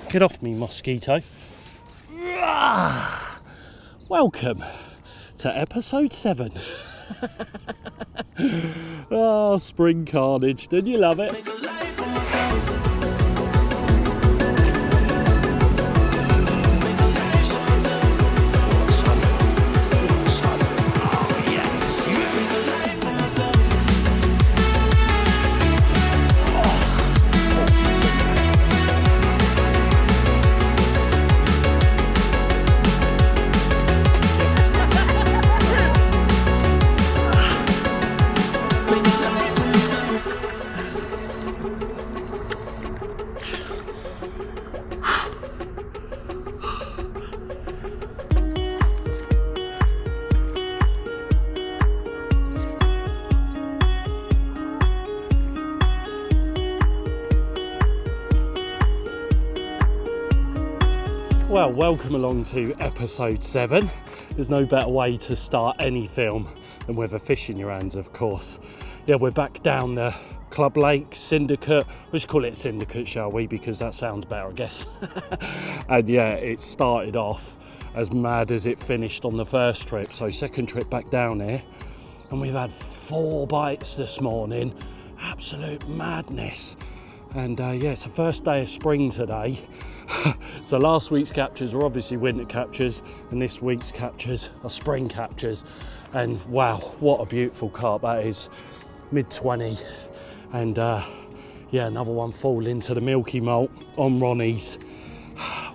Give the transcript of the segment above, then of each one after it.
Get off me, mosquito. Welcome to episode 7. Oh, spring carnage. Didn't you love it? Well, welcome along to episode 7. There's no better way to start any film than with a fish in your hands, of course. Yeah, we're back down the Club Lakes, Syndicate. We'll just call it Syndicate, shall we? Because that sounds better, I guess. And yeah, it started off as mad as it finished on the first trip. So second trip back down here. And we've had 4 bites this morning. Absolute madness. And yeah, it's the first day of spring today. So last week's captures were obviously winter captures, and this week's captures are spring captures. And wow, what a beautiful carp that is. Mid-20, and yeah, another one fall into the milky malt on Ronnie's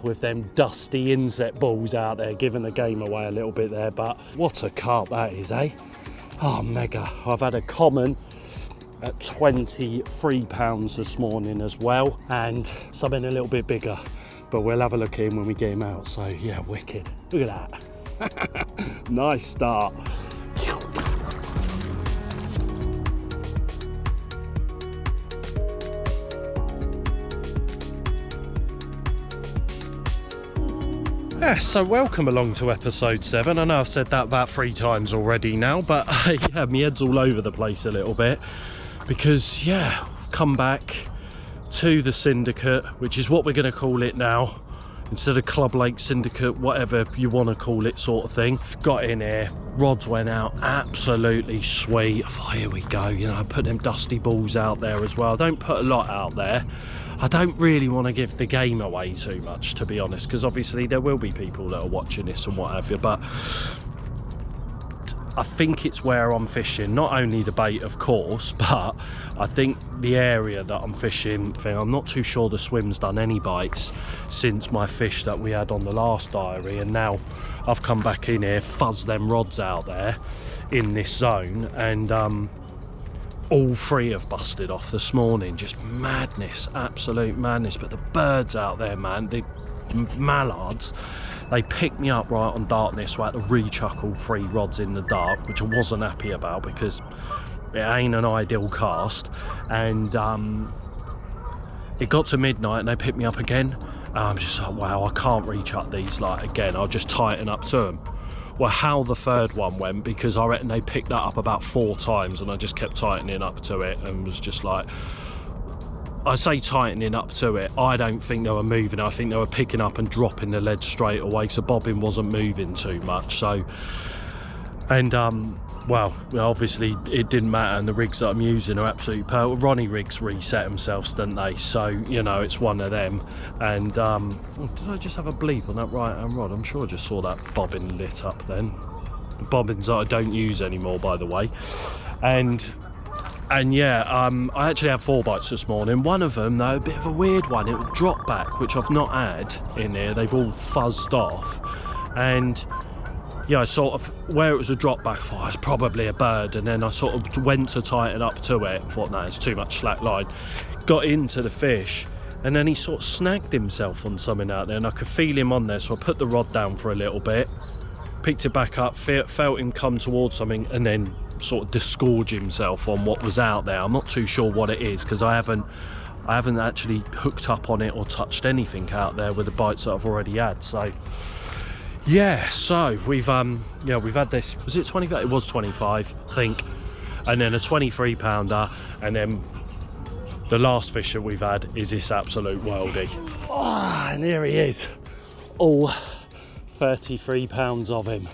with them dusty insect balls out there, giving the game away a little bit there. But what a carp that is, eh? Oh, mega. I've had a common at £23 this morning as well, and something a little bit bigger, but we'll have a look in when we get him out. So yeah, wicked. Look at that. Nice start. Yeah, so welcome along to episode 7. I know I've said that about 3 times already now, but yeah, my head's all over the place a little bit because yeah, come back to the Syndicate, which is what we're going to call it now, instead of Club Lake Syndicate, whatever you want to call it, sort of thing. Got in here, rods went out, absolutely sweet. Oh, here we go. You know, I put them dusty balls out there as well. I don't put a lot out there. I don't really want to give the game away too much, to be honest, because obviously there will be people that are watching this and what have you, but I think it's where I'm fishing, not only the bait of course, but I think the area that I'm fishing, I'm not too sure the swim's done any bites since my fish that we had on the last diary, and now I've come back in here, fuzzed them rods out there in this zone, and all 3 have busted off this morning. Just madness, absolute madness. But the birds out there, man, the mallards, they picked me up right on darkness, so I had to re-chuck all 3 rods in the dark, which I wasn't happy about because it ain't an ideal cast. And it got to midnight and they picked me up again. I'm just like, wow, I can't re-chuck these like again. I'll just tighten up to them. Well, how the 3rd one went, because I reckon they picked that up about 4 times and I just kept tightening up to it and was just like, I say tightening up to it, I don't think they were moving. I think they were picking up and dropping the lead straight away, so bobbing wasn't moving too much. So, and well, obviously it didn't matter, and the rigs that I'm using are absolutely perfect. Ronnie rigs reset themselves, didn't they? So, you know, it's one of them. And oh, did I just have a bleep on that right hand rod? I'm sure I just saw that bobbin lit up then. Bobbins that I don't use anymore, by the way. And yeah, I actually had 4 bites this morning. One of them, though, a bit of a weird one. It was drop back, which I've not had in here. They've all fuzzed off. And yeah, I sort of, where it was a drop back, I thought it's probably a bird, and then I sort of went to tighten up to it, thought no, it's too much slack line, got into the fish, and then he sort of snagged himself on something out there, and I could feel him on there, so I put the rod down for a little bit, picked it back up, felt him come towards something, and then sort of disgorge himself on what was out there. I'm not too sure what it is, because I haven't actually hooked up on it or touched anything out there with the bites that I've already had. So yeah, so we've had this, was it 25? It was 25, I think, and then a 23 pounder, and then The last fish that we've had is this absolute worldie. Oh, and here he is, all 33 pounds of him.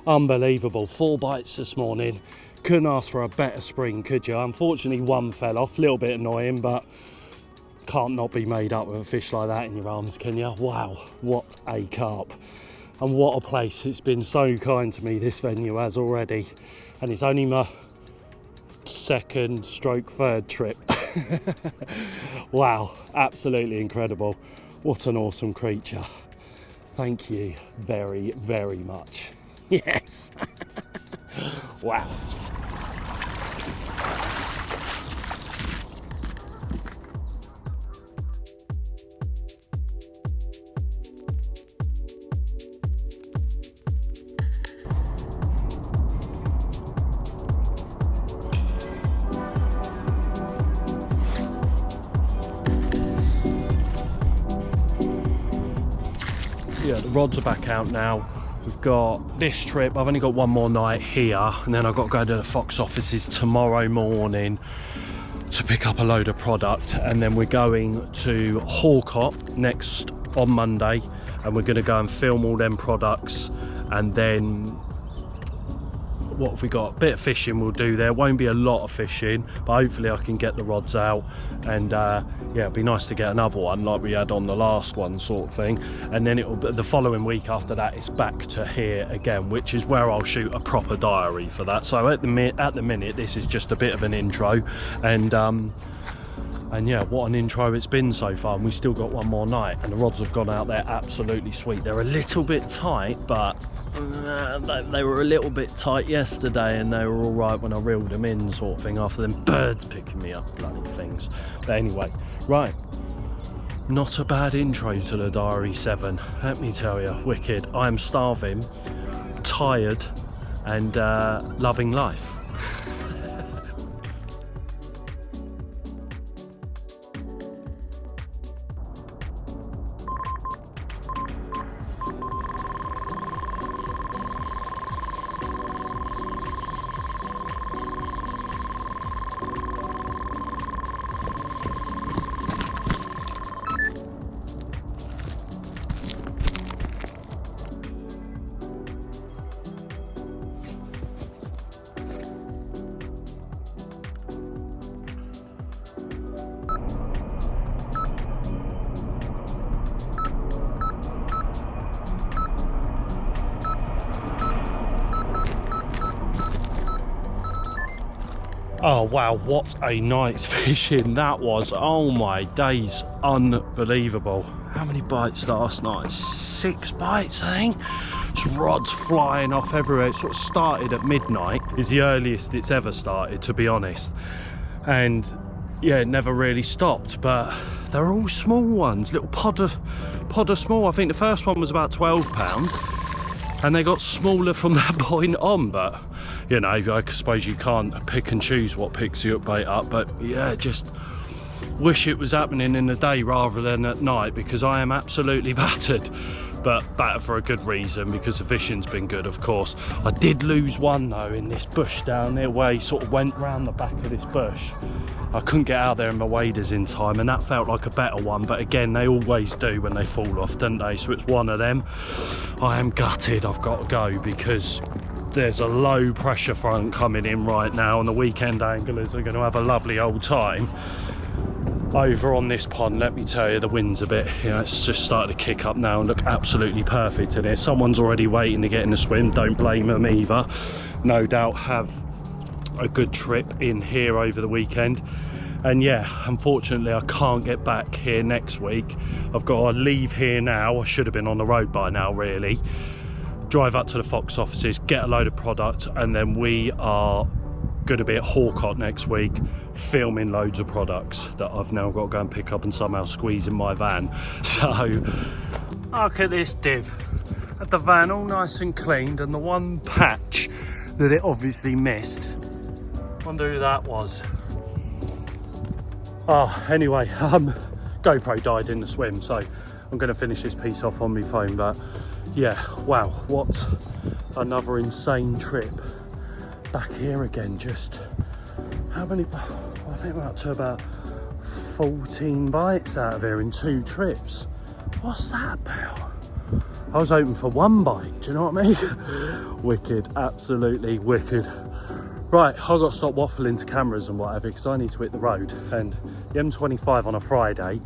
Unbelievable. 4 bites this morning. Couldn't ask for a better spring, could you? Unfortunately, one fell off, a little bit annoying, but can't not be made up with a fish like that in your arms, can you? Wow, what a carp. And what a place. It's been so kind to me, this venue has already. And it's only my second stroke third trip. Wow, absolutely incredible. What an awesome creature. Thank you very, very much. Yes. Wow. Yeah, the rods are back out now. We've got this trip, I've only got one more night here, and then I've got to go to the Fox offices tomorrow morning to pick up a load of product, and then we're going to Horcott next on Monday, and we're going to go and film all them products. And then what have we got? A bit of fishing we'll do there. Won't be a lot of fishing, but hopefully I can get the rods out, and yeah, it'd be nice to get another one like we had on the last one, sort of thing. And then it'll be the following week after that, it's back to here again, which is where I'll shoot a proper diary for that. So at the minute this is just a bit of an intro, and yeah, what an intro it's been so far. And we still got one more night, and the rods have gone out there absolutely sweet. They're a little bit tight, but they were a little bit tight yesterday, and they were all right when I reeled them in, sort of thing, after them birds picking me up, bloody things. But anyway, right, not a bad intro to the Diary 7, let me tell you. Wicked. I am starving, tired, and loving life. Oh wow, what a night's fishing that was. Oh my days, unbelievable. How many bites last night? 6 bites, I think. Just rods flying off everywhere. It sort of started at midnight, is the earliest it's ever started, to be honest. And yeah, it never really stopped, but they're all small ones, little pod of small. I think the first one was about 12 pound. And they got smaller from that point on, but you know, I suppose you can't pick and choose what picks your bait up. But yeah, just wish it was happening in the day rather than at night, because I am absolutely battered. But better for a good reason, because the fishing's been good, of course. I did lose one though in this bush down there, where he sort of went round the back of this bush. I couldn't get out there in my waders in time, and that felt like a better one, but again, they always do when they fall off, don't they? So it's one of them. I am gutted I've got to go, because there's a low pressure front coming in right now, and the weekend anglers are going to have a lovely old time over on this pond. Let me tell you, the wind's a bit, you know, it's just started to kick up now and look absolutely perfect in here. Someone's already waiting to get in the swim, don't blame them either. No doubt have a good trip in here over the weekend. And yeah, unfortunately I can't get back here next week. I've got to leave here now. I should have been on the road by now, really. Drive up to the Fox offices, get a load of product, and then we are going to be at Horcott next week filming loads of products that I've now got to go and pick up and somehow squeeze in my van. So look at this div at the van, all nice and cleaned, and the one patch that it obviously missed, wonder who that was. Oh, anyway, GoPro died in the swim, so I'm going to finish this piece off on my phone. But yeah, wow, what another insane trip back here again. Just how many, I think we're up to about 14 bites out of here in 2 trips. What's that about? I was hoping for 1 bite, do you know what I mean? Wicked, absolutely wicked. Right, I've got to stop waffling to cameras and whatever because I need to hit the road. And the M25 on a Friday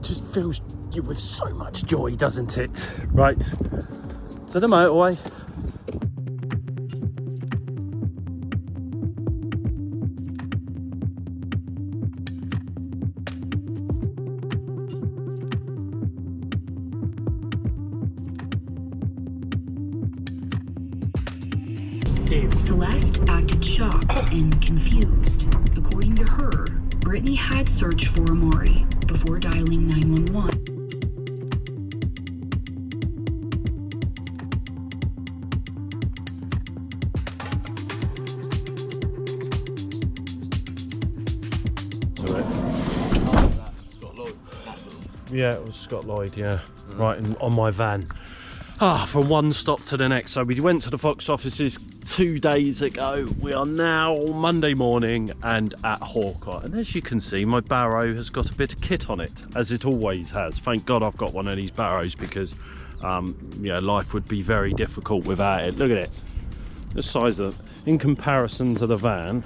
just fills you with so much joy, doesn't it? Right, to the motorway. Celeste acted shocked and confused. According to her, Brittany had searched for Amari before dialing 911. Yeah, it was Scott Lloyd, yeah. Right on my van. From one stop to the next. So we went to the Fox offices 2 days ago. We are now Monday morning and at Horcott. And as you can see, my barrow has got a bit of kit on it, as it always has. Thank God I've got one of these barrows because, yeah, life would be very difficult without it. Look at it. The size of it. In comparison to the van,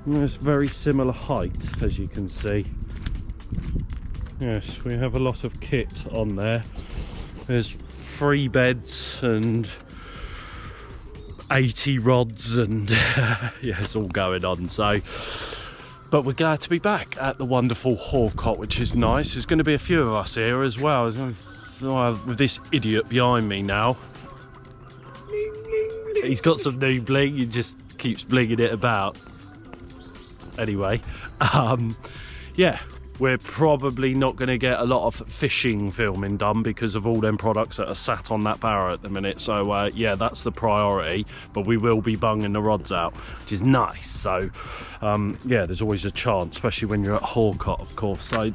it's very similar height, as you can see. Yes, we have a lot of kit on there. There's 3 beds and 80 rods and yeah, it's all going on. So, but we're glad to be back at the wonderful Horcott, which is nice. There's going to be a few of us here as well. With this idiot behind me now. He's got some new bling, he just keeps blinging it about. Anyway, yeah. We're probably not going to get a lot of fishing filming done because of all them products that are sat on that barrow at the minute. So yeah, that's the priority, but we will be bunging the rods out, which is nice. So yeah, there's always a chance, especially when you're at Horcott, of course. So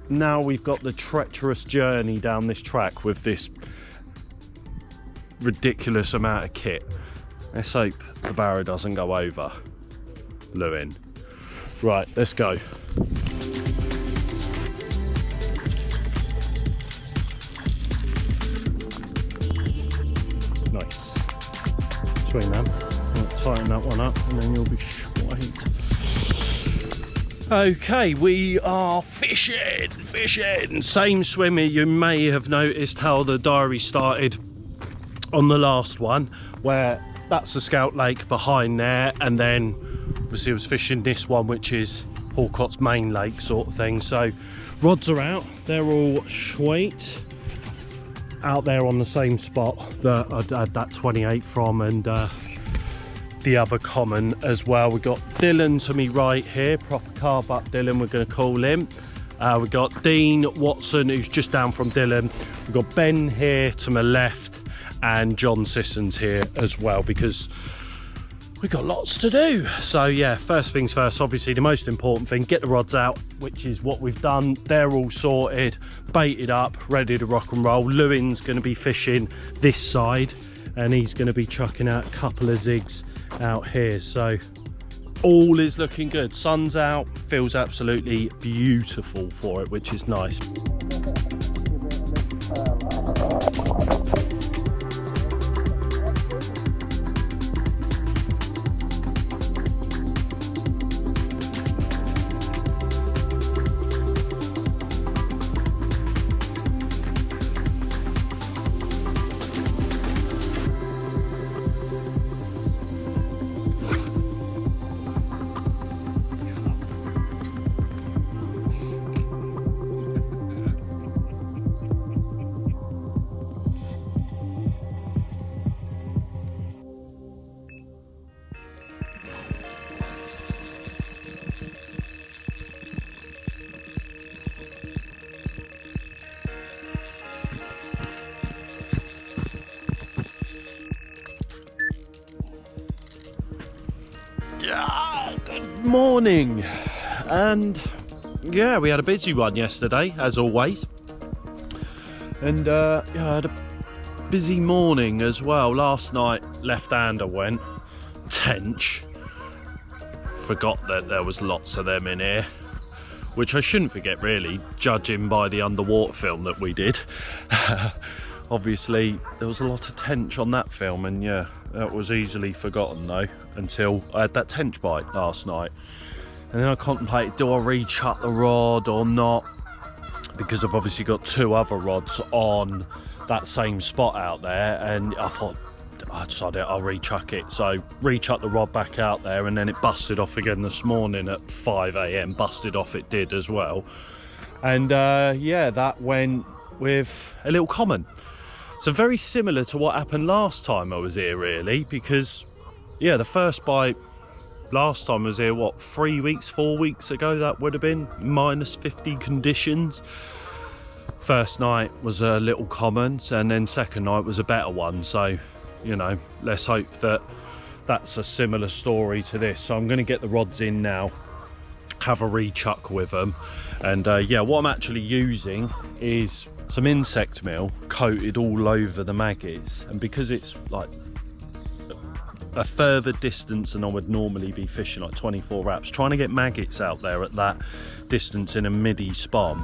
now we've got the treacherous journey down this track with this ridiculous amount of kit. Let's hope the barrow doesn't go over. Lewin. Right, let's go. Nice. Sweet, man. I'll tighten that one up and then you'll be sweet. Okay, we are fishing. Same swimmer. You may have noticed how the diary started on the last one, where that's the Scout Lake behind there, and then obviously I was fishing this one, which is Horcott's main lake sort of thing. So rods are out, they're all sweet. Out there on the same spot that I had that 28 from, and the other common as well. We got Dylan to me right here, proper carb up Dylan, we're going to call him. We got Dean Watson, who's just down from Dylan. We've got Ben here to my left, and John Sissons here as well, because we've got lots to do. So yeah, first things first, obviously the most important thing, get the rods out, which is what we've done. They're all sorted, baited up, ready to rock and roll. Lewin's going to be fishing this side, and he's going to be chucking out a couple of zigs out here. So all is looking good. Sun's out, feels absolutely beautiful for it, which is nice. Good morning, and yeah, we had a busy one yesterday as always, and yeah, I had a busy morning as well. Last night left-hander went tench, forgot that there was lots of them in here, which I shouldn't forget really, judging by the underwater film that we did. Obviously there was a lot of tench on that film, and yeah, that was easily forgotten though, until I had that tench bite last night. And then I contemplated, do I rechuck the rod or not? Because I've obviously got 2 other rods on that same spot out there, and I thought, I decided I'll rechuck it. So rechuck the rod back out there, and then it busted off again this morning at 5 AM. Busted off, it did as well. And yeah, that went with a little common. So very similar to what happened last time I was here really, because yeah, the first bite last time I was here, what, 3 weeks, 4 weeks ago, that would have been -50 conditions. First night was a little common, and then second night was a better one. So, you know, let's hope that that's a similar story to this. So I'm going to get the rods in now, have a rechuck with them, and yeah, what I'm actually using is some insect meal coated all over the maggots, and because it's like a further distance than I would normally be fishing, like 24 wraps, trying to get maggots out there at that distance in a midi spawn,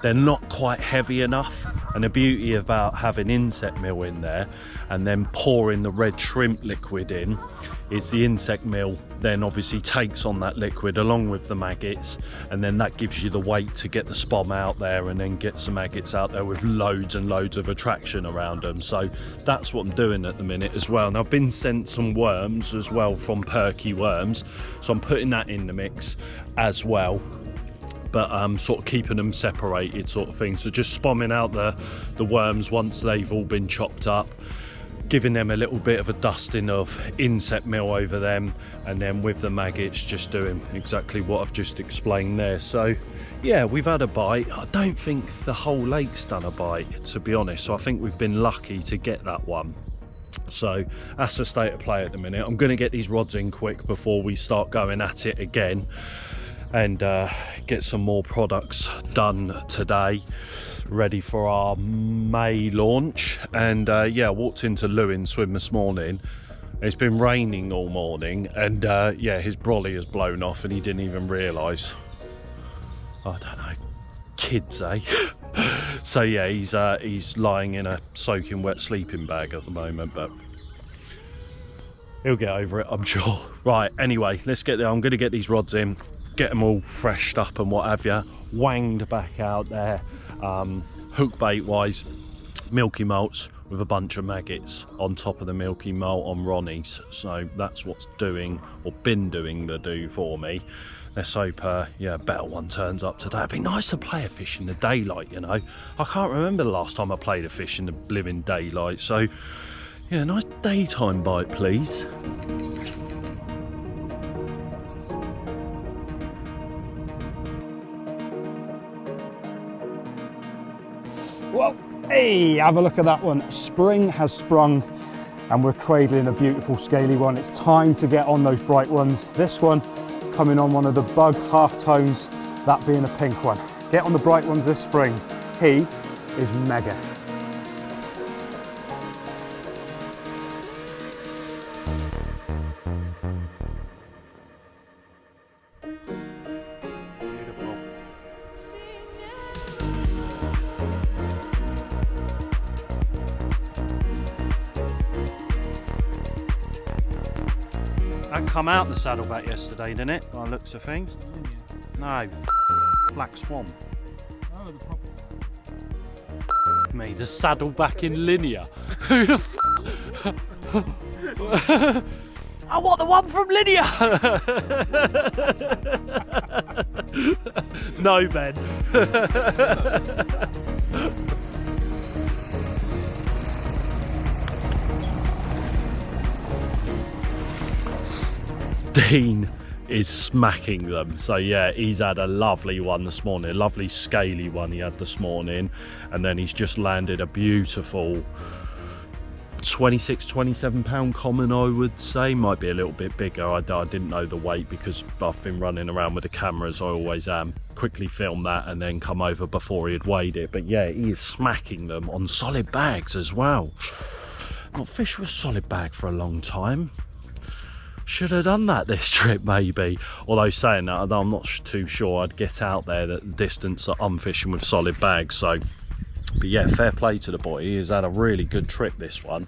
they're not quite heavy enough. And the beauty about having insect meal in there and then pouring the red shrimp liquid in is the insect meal then obviously takes on that liquid along with the maggots, and then that gives you the weight to get the spom out there and then get some maggots out there with loads and loads of attraction around them. So that's what I'm doing at the minute as well. And I've been sent some worms as well from Perky Worms, so I'm putting that in the mix as well, but sort of keeping them separated sort of thing. So just spomming out the worms once they've all been chopped up, giving them a little bit of a dusting of insect meal over them, and then with the maggots just doing exactly what I've just explained there. So yeah, we've had a bite. I don't think the whole lake's done a bite, to be honest, so I think we've been lucky to get that one. So that's the state of play at the minute. I'm going to get these rods in quick before we start going at it again, and get some more products done today, ready for our May launch. And yeah, I walked into Lewin's swim this morning. It's been raining all morning, and yeah, his brolly has blown off and he didn't even realise. I don't know, kids, eh? So yeah, he's lying in a soaking wet sleeping bag at the moment, but he'll get over it, I'm sure. Right, anyway, let's get there. I'm going to get these rods in, get them all freshed up and what have you, wanged back out there, hook bait wise, milky mults with a bunch of maggots on top of the milky mult on Ronnie's. So that's what's doing, or been doing the do for me. Let's hope yeah, a better one turns up today. It'd be nice to play a fish in the daylight, you know. I can't remember the last time I played a fish in the living daylight. So yeah, nice daytime bite please. Well, hey, have a look at that one. Spring has sprung and we're cradling a beautiful scaly one. It's time to get on those bright ones. This one coming on one of the bug half tones, that being a pink one. Get on the bright ones this spring. He is mega. That come out the saddleback yesterday, didn't it? By the looks of things. No, black swan. Oh, the proper Me, the saddleback in linear. Who the I want the one from linear. No, Ben. Dean is smacking them. So yeah, he's had a lovely one this morning, a lovely scaly one he had this morning, and then he's just landed a beautiful 26-27 pound common, I would say. Might be a little bit bigger. I didn't know the weight because I've been running around with the cameras, I always am. Quickly film that and then come over before he had weighed it. But yeah, he is smacking them on solid bags as well. Not fished with a solid bag for a long time. should have done that this trip maybe. Although saying that, I'm not too sure I'd get out there that the distance that I'm fishing with solid bags. So, but yeah, fair play to the boy. He has had a really good trip this one.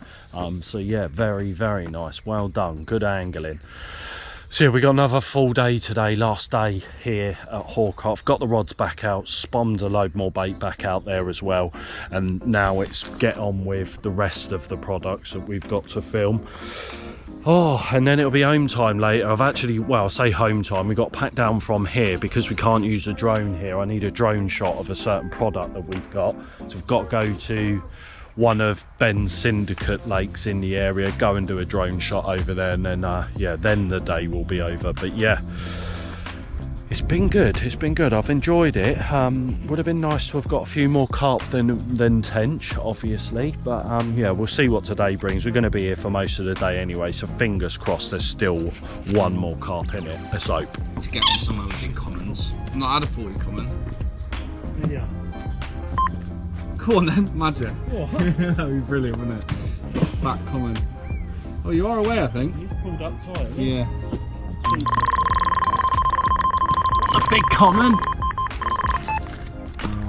So yeah, very, very nice. Well done. Good angling. So yeah, we got another full day today, last day here at Horcott. I've got the rods back out, spummed a load more bait back out there as well. And now it's get on with the rest of the products that we've got to film. Oh, and then it'll be home time later. I've actually, well, I say home time, we got packed down from here because we can't use a drone here. I need a drone shot of a certain product that we've got. So we've got to go to one of Ben's syndicate lakes in the area, go and do a drone shot over there, and then yeah, then the day will be over. But yeah, it's been good. It's been good. I've enjoyed it. Would have been nice to have got a few more carp than tench, obviously. But yeah, we'll see what today brings. We're going to be here for most of the day anyway, so fingers crossed there's still one more carp in it. Let's hope. To get on somewhere with big commons. I've not had a 40 common. Yeah. Go on then, magic. That would be brilliant, wouldn't it? Back common. Oh, you are away, I think. You've pulled up tight. Yeah. A big common.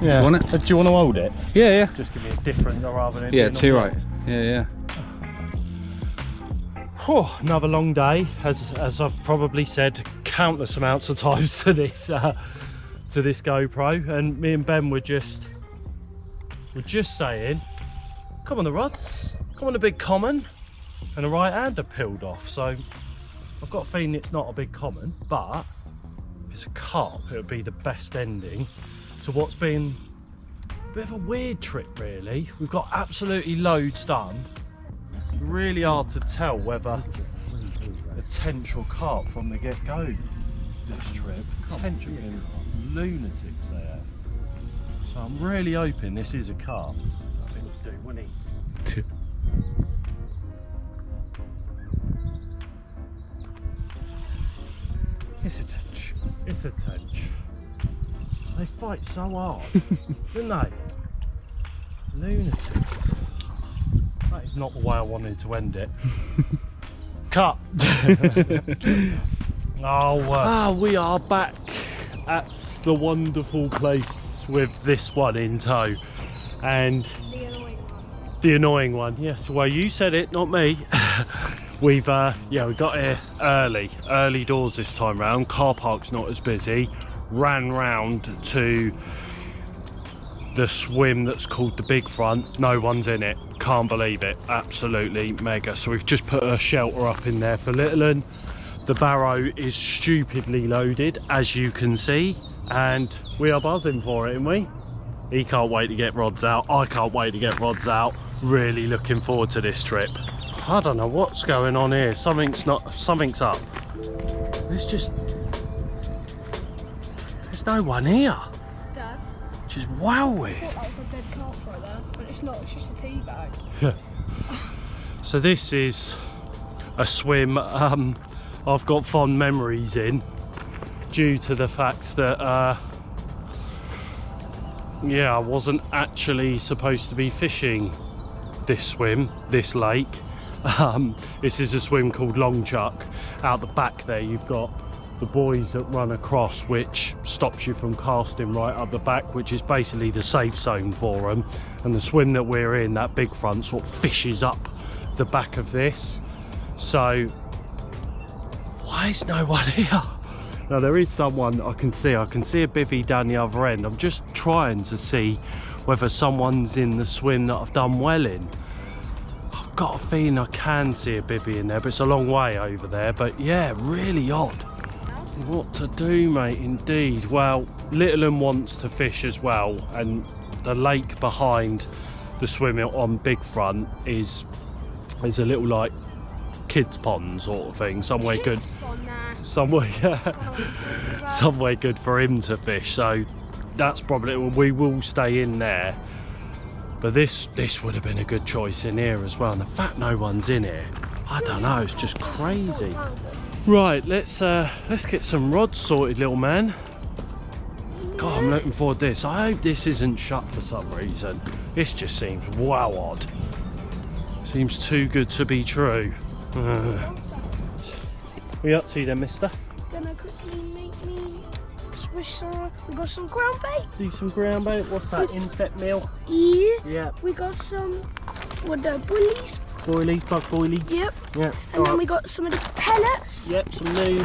Yeah. Do you want it? Do you want to hold it? Yeah, yeah. Just give me a different rather than... Yeah, too right. Yeah, yeah. Oh, another long day, as I've probably said countless amounts of times to this GoPro, and me and Ben were just saying, come on the rods, come on the big common, and the right hander peeled off. So I've got a feeling it's not a big common, but it's a carp. It would be the best ending to what's been a bit of a weird trip really. We've got absolutely loads done. It's really hard to tell whether a tench or carp from the get-go this trip. Tench have been lunatics they have. So I'm really hoping this is a carp. I think we'll do, wouldn't he? It's a tench. It's a tench. They fight so hard, don't they? Lunatics. That is not the way I wanted to end it. Cut. We are back at the wonderful place with this one in tow, and the annoying one. Yes, well, you said it, not me. We've yeah, we got here early doors this time round. Car park's not as busy. Ran round to the swim that's called the Big Front. No one's in it. Can't believe it. Absolutely mega. So we've just put a shelter up in there for little un. The barrow is stupidly loaded, as you can see, and we are buzzing for it, aren't we? He can't wait to get rods out. I can't wait to get rods out. Really looking forward to this trip. I don't know what's going on here. Something's up. There's no one here. Dad, Which is wowie. I thought that was a dead carp right there, but it's not, it's just a tea bag. Yeah. So this is a swim I've got fond memories in, due to the fact that yeah, I wasn't actually supposed to be fishing this swim, this lake. This is a swim called Long Chuck. Out the back there you've got the buoys that run across, which stops you from casting right up the back, which is basically the safe zone for them. And the swim that we're in, that Big Front, sort of fishes up the back of this. So why is no one here? Now there is someone I can see a bivvy down the other end. I'm just trying to see whether someone's in the swim that I've done well in. I've got a feeling I can see a bivvy in there, but it's a long way over there. But yeah, really odd. What to do, mate, indeed. Well, little un wants to fish as well, and the lake behind the swim on Big Front is a little like kids pond sort of thing, somewhere good, somewhere good for him to fish. So that's probably, we will stay in there. But this would have been a good choice in here as well, and the fact no one's in here, I don't know, it's just crazy. Right, let's get some rods sorted, little man. God, I'm looking forward to this. I hope this isn't shut for some reason. This just seems wow odd. Seems too good to be true. What are you up to then, mister? Gonna quickly make me swish some. We got some ground bait. Do some ground bait. What's that? Insect meal? Yeah. Yeah. We got some. What the bullies? Boilies, bug boilies. Yep. Yeah. And then we got some of the pellets. Yep, some new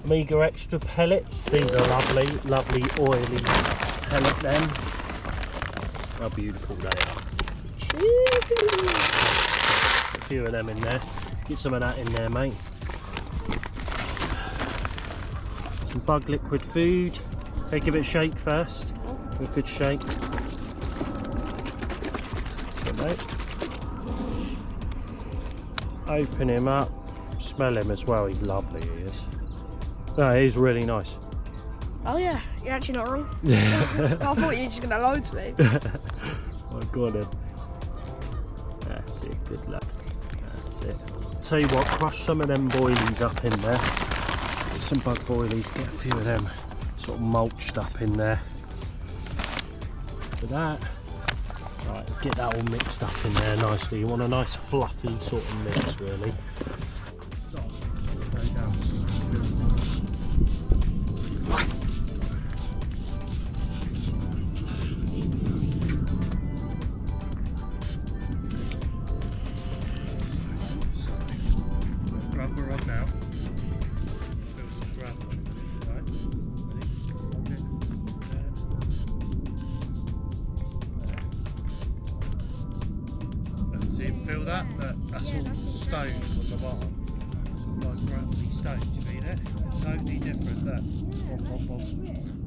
Mega Extra pellets. These are lovely, lovely oily pellet then. How beautiful they are. A few of them in there. Get some of that in there, mate. Some bug liquid food. Okay, give it a shake first. A good shake. So, mate. Open him up. Smell him as well. He's lovely, he is. No, he's really nice. Oh yeah, you're actually not wrong. I thought you were just gonna lie to me. I got him. That's it, good luck. That's it. Tell you what, crush some of them boilies up in there. Get some bug boilies, get a few of them sort of mulched up in there. For that. Right, get that all mixed up in there nicely. You want a nice fluffy sort of mix, really. Grab the rod now. Feel some grab on it, right? Ready? See, feel that? That's all stones on the bottom. It's all like gravelly stones, you mean it? Totally different, that. Bom, bom, bom.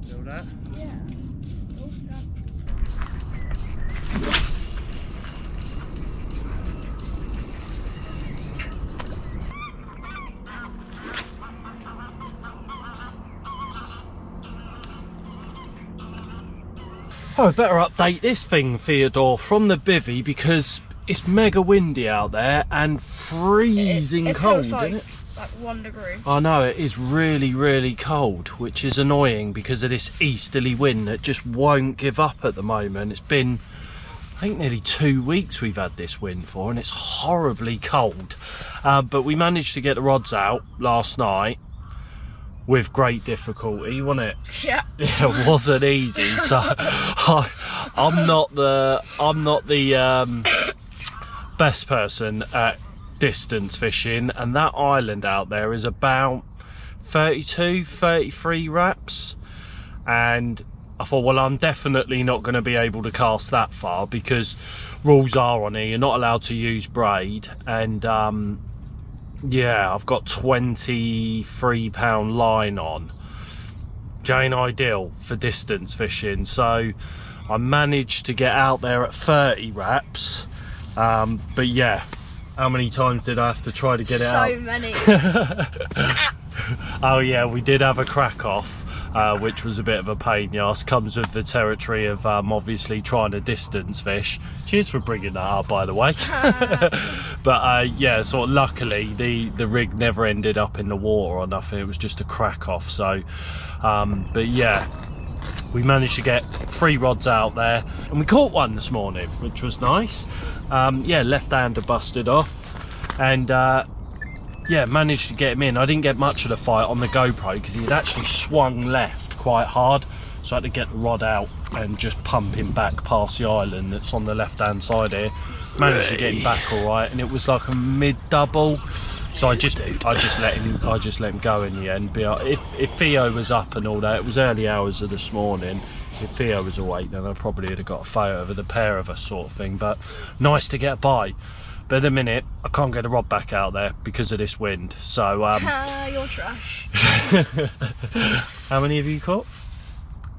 Feel that? Oh, I better update this thing, Theodore, from the bivvy because it's mega windy out there and freezing cold, feels like, isn't it? Like 1 degree. I know, it is really, really cold, which is annoying because of this easterly wind that just won't give up at the moment. It's been, I think, nearly 2 weeks we've had this wind for, and it's horribly cold. But we managed to get the rods out last night with great difficulty, wasn't it? Yeah. Yeah, it wasn't easy. So I'm not the best person at distance fishing, and that island out there is about 33 wraps, and I thought, well, I'm definitely not going to be able to cast that far because rules are on here, you're not allowed to use braid, and yeah, I've got 23-pound line on, which ain't ideal for distance fishing. So I managed to get out there at 30 wraps, but yeah, how many times did I have to try to get it out? So many. Oh yeah, we did have a crack off, which was a bit of a pain in the arse. Comes with the territory of obviously trying to distance fish. Cheers for bringing that up, by the way. But yeah, sort of luckily the rig never ended up in the water or nothing. It was just a crack off. So but yeah, we managed to get 3 rods out there, and we caught one this morning, which was nice. Yeah, left-hander busted off, and yeah, managed to get him in. I didn't get much of the fight on the GoPro because he had actually swung left quite hard, so I had to get the rod out and just pump him back past the island that's on the left-hand side here. Managed to get him back all right, and it was like a mid-double. So I just let him go in the end. But if Theo was up and all that, it was early hours of this morning. If Theo was awake, then I probably would have got a photo of the pair of us, sort of thing. But nice to get by. But at the minute, I can't get the rod back out there because of this wind. So You're trash. how many have you caught?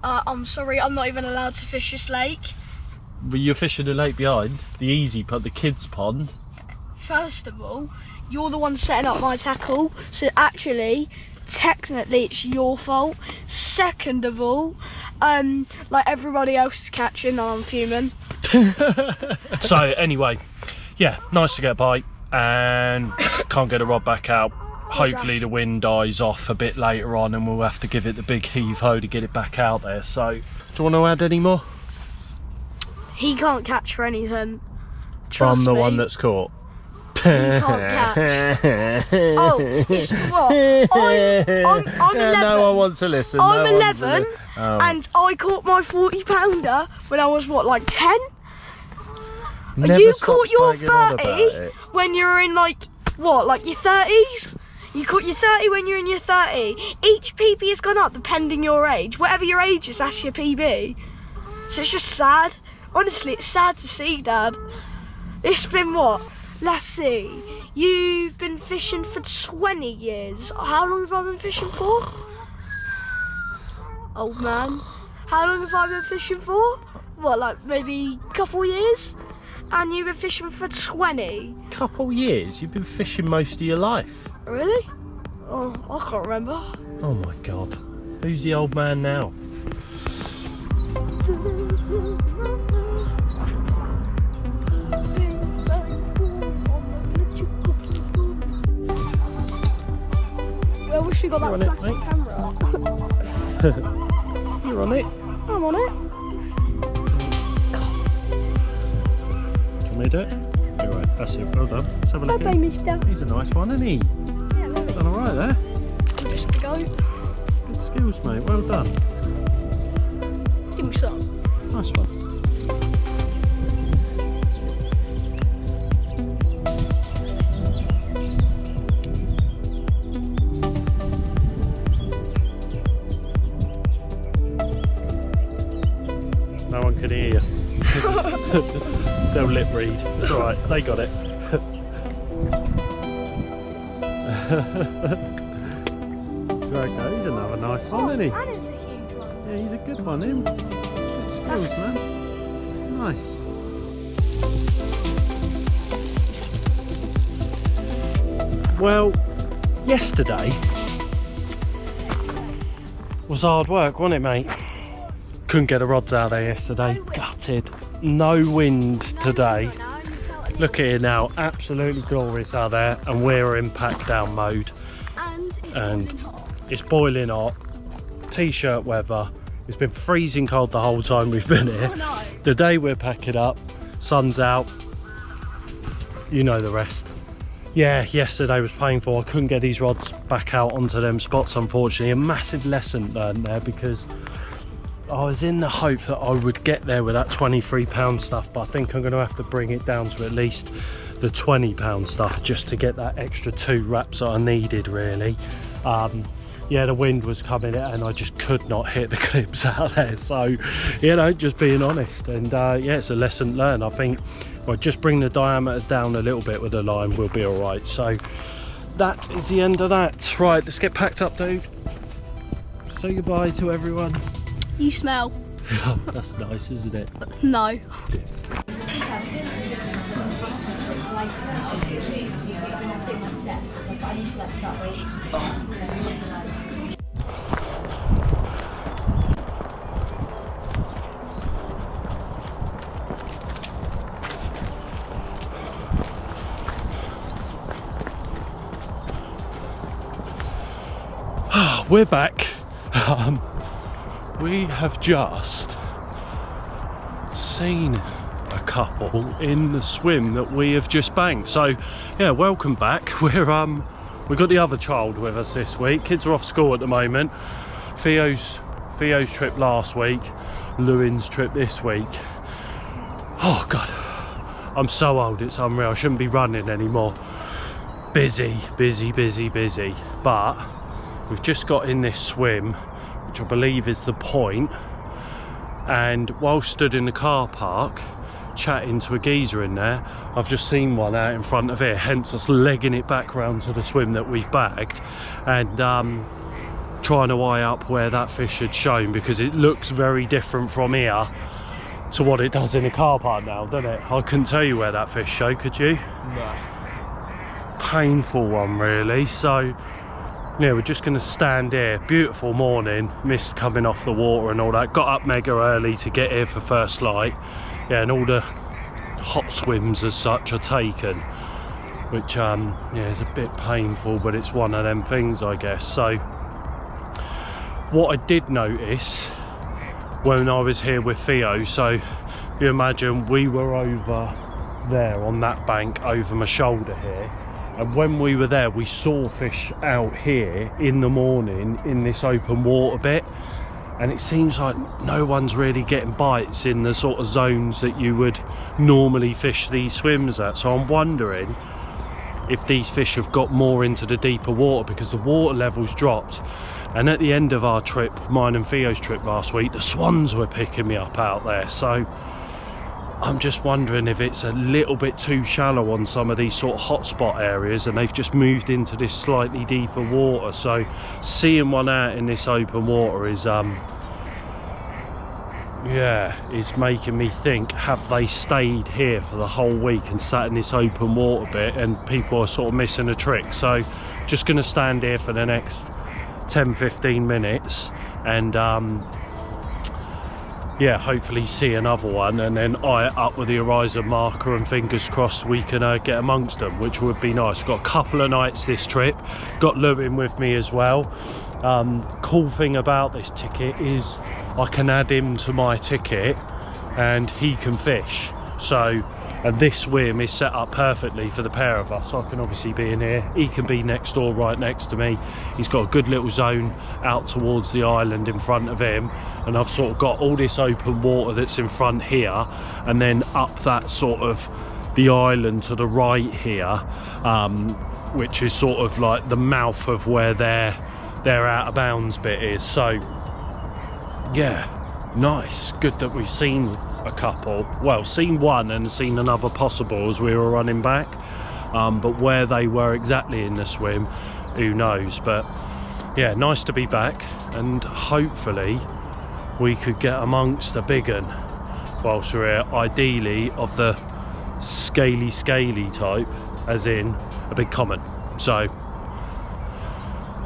I'm sorry, I'm not even allowed to fish this lake. But you're fishing the lake behind, the easy pond, the kids' pond. First of all, you're the one setting up my tackle, so actually, technically, it's your fault. Second of all, like everybody else is catching, I'm fuming. So anyway, yeah, nice to get a bite, and can't get a rod back out. Hopefully the wind dies off a bit later on, and we'll have to give it the big heave-ho to get it back out there. So, do you want to add any more? He can't catch for anything. Trust I'm the me. one that's caught. you can't catch. Oh, it's what? I'm 11. No one wants to listen. I'm 11 and I caught my 40-pounder when I was what, like 10? Never You stop caught your slagging on about 30 it. when you were in like what, like your 30s? You caught your 30 when you're in your 30. Each PB has gone up depending your age. Whatever your age is, that's your PB. So it's just sad. Honestly, it's sad to see, Dad. It's been what? Let's see. You've been fishing for 20 years. How long have I been fishing for? Old man. How long have I been fishing for? What, like maybe a couple years? And you've been fishing for 20. Couple years? You've been fishing most of your life. Really? Oh, I can't remember. Oh my God. Who's the old man now? I wish we got You're that on it, flash mate. camera. You're on it. I'm on it. Do you want me to do it? You're right. That's it. Well done. Let's have a look Bye, at him. mister. He's a nice one, isn't he? Yeah, love it. Done all right there. Just to go. Good skills, mate. Well done. Give me some. Nice one. No one can hear you. They'll lip read. It's alright, they got it. Okay, he's another nice one, isn't he? That is a huge one. Yeah, he's a good one, him. Good skills, man. Nice. Well, yesterday was hard work, wasn't it, mate? Couldn't get the rods out there yesterday. Gutted. No wind today. Look at it now, absolutely glorious out there, and we're in pack down mode. And it's boiling hot. T-shirt weather. It's been freezing cold the whole time we've been here. Oh, no. The day we're packing up, sun's out. You know the rest. Yeah, yesterday was painful. I couldn't get these rods back out onto them spots, unfortunately. A massive lesson learned there, because I was in the hope that I would get there with that 23-pound stuff, but I think I'm going to have to bring it down to at least the 20-pound stuff just to get that extra 2 wraps that I needed, really. Yeah, the wind was coming and I just could not hit the clips out there. So, you know, just being honest. And yeah, it's a lesson learned. I think if I just bring the diameter down a little bit with the line, we'll be all right. So that is the end of that. Right, let's get packed up, dude. Say goodbye to everyone. You smell. Oh, that's nice, isn't it? No. We're back. We have just seen a couple in the swim that we have just banked. So yeah, welcome back. We've got the other child with us this week. Kids are off school at the moment. Theo's trip last week, Lewin's trip this week. Oh God, I'm so old, it's unreal. I shouldn't be running anymore. Busy. But we've just got in this swim, which I believe is the point, and while stood in the car park chatting to a geezer in there, I've just seen one out in front of here, hence us legging it back round to the swim that we've bagged, and trying to eye up where that fish had shown, because it looks very different from here to what it does in the car park now, doesn't it? I couldn't tell you where that fish showed, could you? No. Painful one, really. So yeah, we're just going to stand here. Beautiful morning, mist coming off the water and all that. Got up mega early to get here for first light. Yeah, and all the hot swims as such are taken, which yeah, is a bit painful, but it's one of them things, I guess. So what I did notice when I was here with Theo, so you imagine we were over there on that bank over my shoulder here. And when we were there, we saw fish out here in the morning in this open water bit. And it seems like no one's really getting bites in the sort of zones that you would normally fish these swims at. So I'm wondering if these fish have got more into the deeper water, because the water levels dropped. And at the end of our trip, mine and Theo's trip last week, the swans were picking me up out there. So I'm just wondering if it's a little bit too shallow on some of these sort of hotspot areas and they've just moved into this slightly deeper water. So seeing one out in this open water is is making me think, have they stayed here for the whole week and sat in this open water bit and people are sort of missing a trick. So just going to stand here for the next 10-15 minutes and yeah, hopefully see another one and then eye it up with the horizon marker, and fingers crossed we can get amongst them, which would be nice. Got a couple of nights this trip, got Lewin with me as well. Cool thing about this ticket is I can add him to my ticket and he can fish. So, and this swim is set up perfectly for the pair of us. I can obviously be in here, he can be next door right next to me. He's got a good little zone out towards the island in front of him, and I've sort of got all this open water that's in front here, and then up that sort of the island to the right here, which is sort of like the mouth of where their out of bounds bit is. So yeah, nice, good that we've seen a couple, well, seen one and seen another possible as we were running back, but where they were exactly in the swim, who knows. But yeah, nice to be back, and hopefully we could get amongst a big one whilst we're here, ideally of the scaly type, as in a big common. So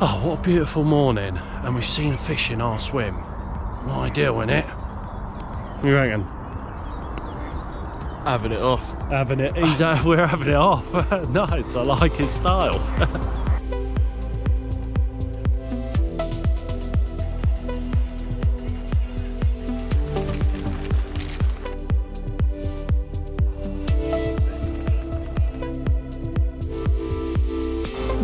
oh, what a beautiful morning, and we've seen a fish in our swim. Not ideal, innit? You reckon? Having it off. Having it, we're having it off. Nice, I like his style.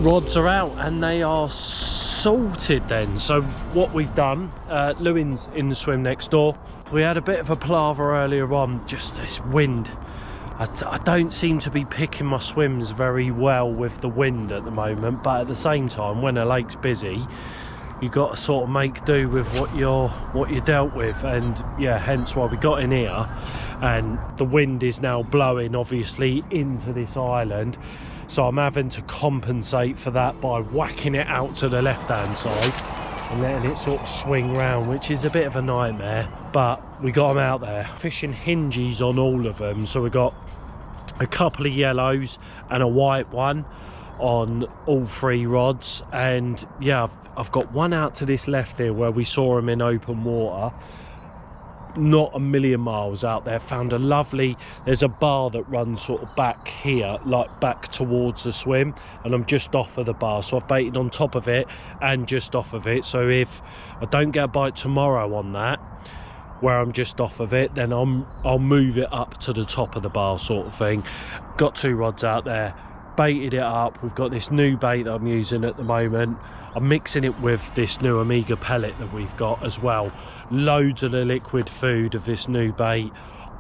Rods are out and they are sorted then. So what we've done, Lewin's in the swim next door. We had a bit of a palaver earlier on, just this wind. I don't seem to be picking my swims very well with the wind at the moment, but at the same time, when a lake's busy, you got to sort of make do with what you're dealt with. And yeah, hence why we got in here, and the wind is now blowing obviously into this island, so I'm having to compensate for that by whacking it out to the left hand side and letting it sort of swing round, which is a bit of a nightmare, but we got them out there. Fishing hinges on all of them, so we got a couple of yellows and a white one on all three rods. And yeah, I've got one out to this left here where we saw them in open water, not a million miles out there. Found a lovely, there's a bar that runs sort of back here, like back towards the swim, and I'm just off of the bar, so I've baited on top of it and just off of it. So if I don't get a bite tomorrow on that where I'm just off of it, then I'll move it up to the top of the bar sort of thing. Got two rods out there, baited it up. We've got this new bait that I'm using at the moment. I'm mixing it with this new Omega pellet that we've got as well. Loads of the liquid food of this new bait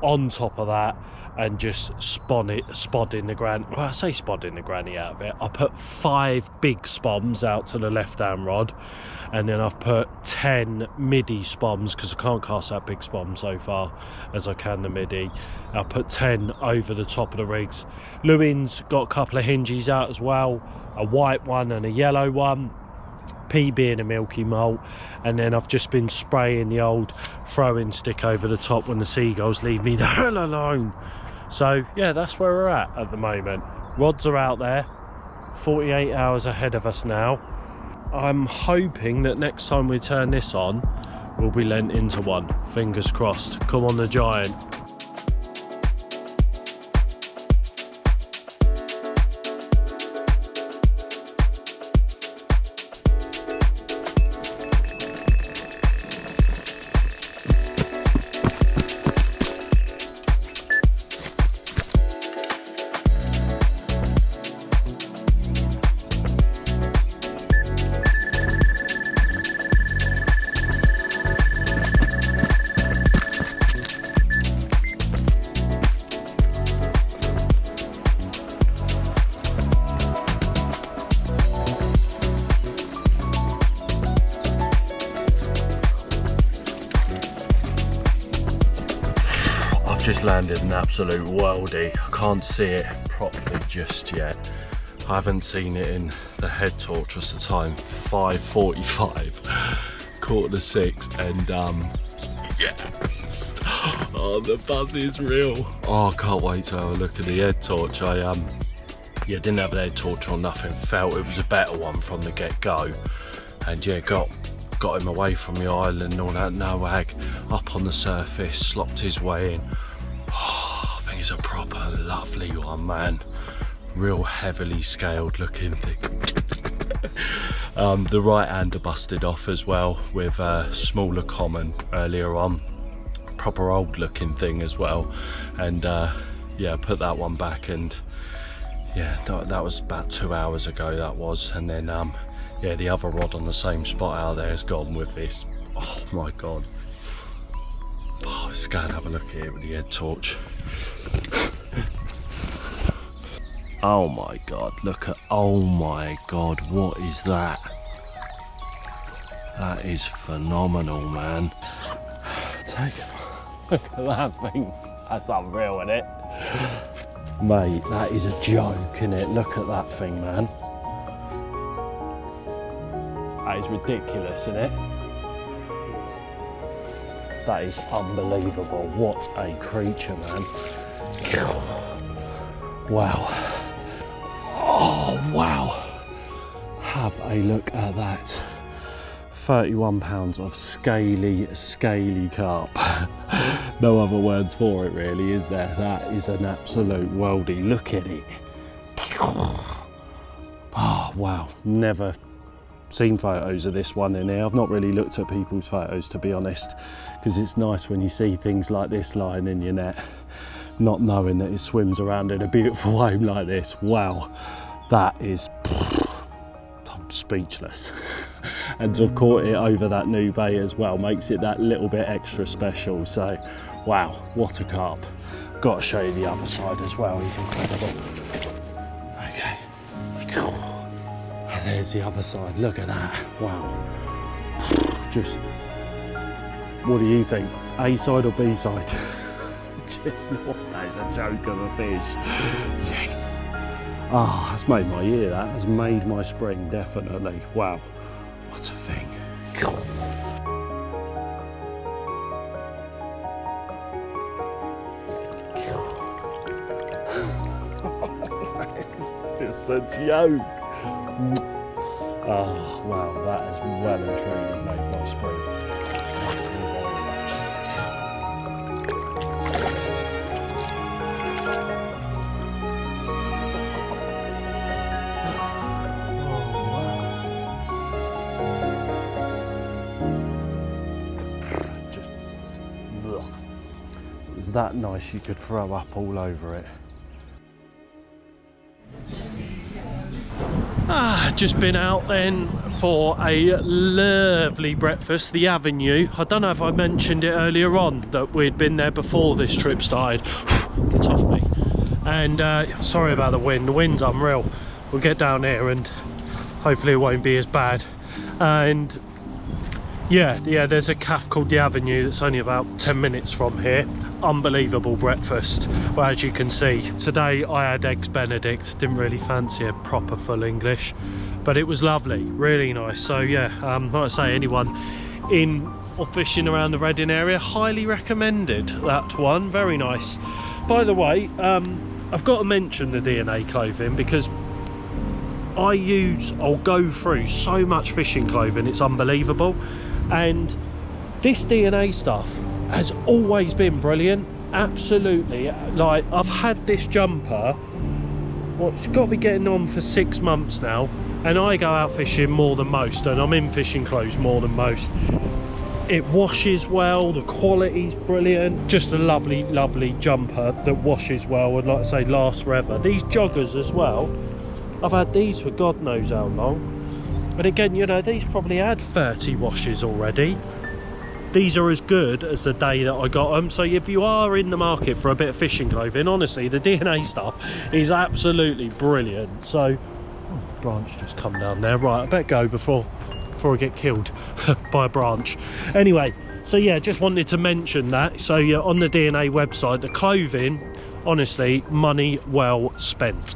on top of that, and just spodding the granny. Well, I say spodding the granny out of it. I put 5 big spoms out to the left hand rod, and then I've put 10 midi spoms, because I can't cast that big spom so far as I can the midi. I put 10 over the top of the rigs. Lewin's got a couple of hinges out as well, a white one and a yellow one, PB and a milky malt, and then I've just been spraying the old throwing stick over the top when the seagulls leave me the hell alone. So yeah, that's where we're at the moment. Rods are out there, 48 hours ahead of us now. I'm hoping that next time we turn this on, we'll be lent into one. Fingers crossed. Come on the giant. just landed an absolute worldie. I can't see it properly just yet. I haven't seen it in the head torch. What's the time? 5:45, 5:45, and yes. Oh, the buzz is real. Oh, I can't wait to have a look at the head torch. I didn't have the head torch or nothing. Felt it was a better one from the get-go, and yeah, got him away from the island and all that. No wag up on the surface, slopped his way in. Oh, I think it's a proper lovely one, man. Real heavily scaled looking thing. The right hander busted off as well with a smaller common earlier on. Proper old looking thing as well. And yeah, put that one back, and yeah, that was about 2 hours ago that was. And then yeah, the other rod on the same spot out there has gone with this. Oh my god. Oh, let's go and have a look at it with the head torch. Oh my god, look at, oh my god, what is that? That is phenomenal, man. Look at that thing. That's unreal, isn't it? Mate, that is a joke, isn't it? Look at that thing, man. That is ridiculous, isn't it? That is unbelievable. What a creature, man. Wow. Oh, wow. Have a look at that. 31 pounds of scaly carp. No other words for it really, is there? That is an absolute worldie. Look at it. Oh, wow. Never seen photos of this one in here. I've not really looked at people's photos, to be honest, because it's nice when you see things like this lying in your net, not knowing that it swims around in a beautiful home like this. Wow, that is, I'm speechless. And to have caught it over that new bay as well makes it that little bit extra special. So wow, what a carp. Got to show you the other side as well. He's incredible. Okay, and there's the other side. Look at that. Wow. Just, what do you think? A side or B side? Just, that is a joke of a fish. Yes. Ah, that's made my year. That has made my spring, definitely. Wow, what a thing. It's just a joke. Oh wow, that has well and truly made my spring. Thank you very much. It was that nice you could throw up all over it. Just been out then for a lovely breakfast, the Avenue. I don't know if I mentioned it earlier on that we'd been there before this trip started. Get off me. And sorry about the wind. The wind's unreal. We'll get down here and hopefully it won't be as bad. And yeah, there's a cafe called the Avenue that's only about 10 minutes from here. Unbelievable breakfast. Well, as you can see, today I had eggs Benedict. Didn't really fancy a proper full English, but it was lovely, really nice. So yeah, like I say, anyone in or fishing around the Reading area, highly recommended that one. Very nice. By the way, I've got to mention the DNA clothing because I use or go through so much fishing clothing, it's unbelievable. And this DNA stuff has always been brilliant, absolutely. Like, I've had this jumper, well, it's got to be getting on for 6 months now, and I go out fishing more than most, and I'm in fishing clothes more than most. It washes well, the quality's brilliant, just a lovely jumper that washes well and, like I say, lasts forever. These joggers as well, I've had these for God knows how long. But again, you know, these probably had 30 washes already. These are as good as the day that I got them. So if you are in the market for a bit of fishing clothing, honestly, the DNA stuff is absolutely brilliant. So, oh, branch just come down there. Right, I better go before I get killed by a branch. Anyway, So yeah, just wanted to mention that. So yeah, on the DNA website, the clothing, honestly, money well spent.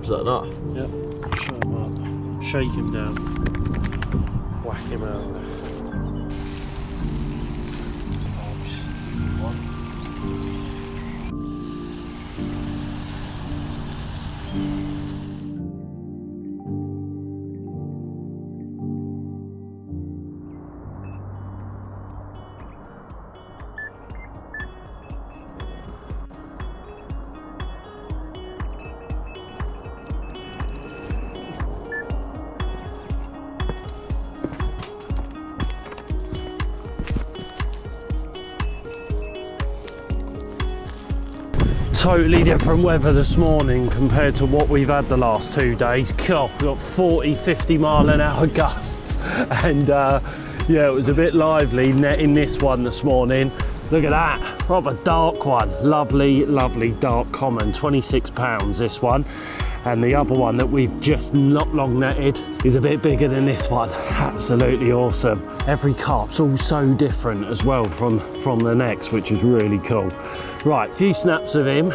Is that enough? Yep, shut him up, shake him down, whack him out. Totally different weather this morning compared to what we've had the last 2 days. God, we've got 40-50 mile an hour gusts, and yeah, it was a bit lively netting this one this morning. Look at that, proper dark one. Lovely, lovely dark common, £26 this one. And the other one that we've just not long netted is a bit bigger than this one. Absolutely awesome. Every carp's all so different as well from the next, which is really cool. Right, a few snaps of him,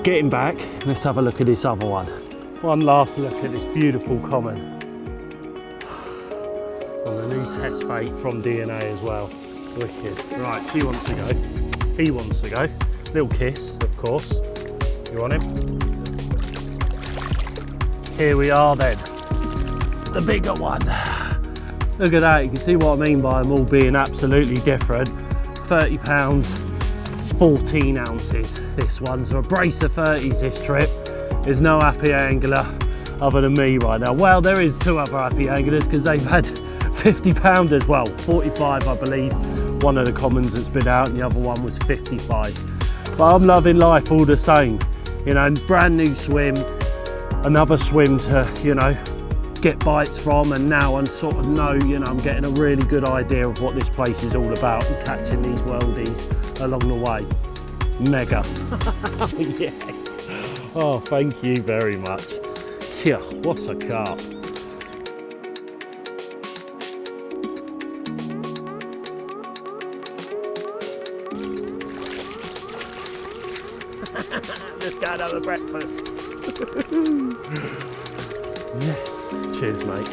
get him back. Let's have a look at this other one. One last look at this beautiful common. And the new test bait from DNA as well. Wicked. Right, he wants to go. He wants to go. Little kiss, of course. You want him? Here we are then. The bigger one. Look at that, you can see what I mean by them all being absolutely different. £30, 14 ounces this one. So a brace of 30s this trip. There's no happy angler other than me right now. Well, there is 2 other happy anglers because they've had 50 pound as well. 45, I believe. One of the commons that's been out and the other one was 55. But I'm loving life all the same. You know, brand new swim, another swim to, you know, get bites from, and now I sort of know, you know, I'm getting a really good idea of what this place is all about and catching these worldies along the way. Mega. Yes. Oh, thank you very much. Yeah, what a carp. Just go and have a breakfast. Yes. Cheers, mate.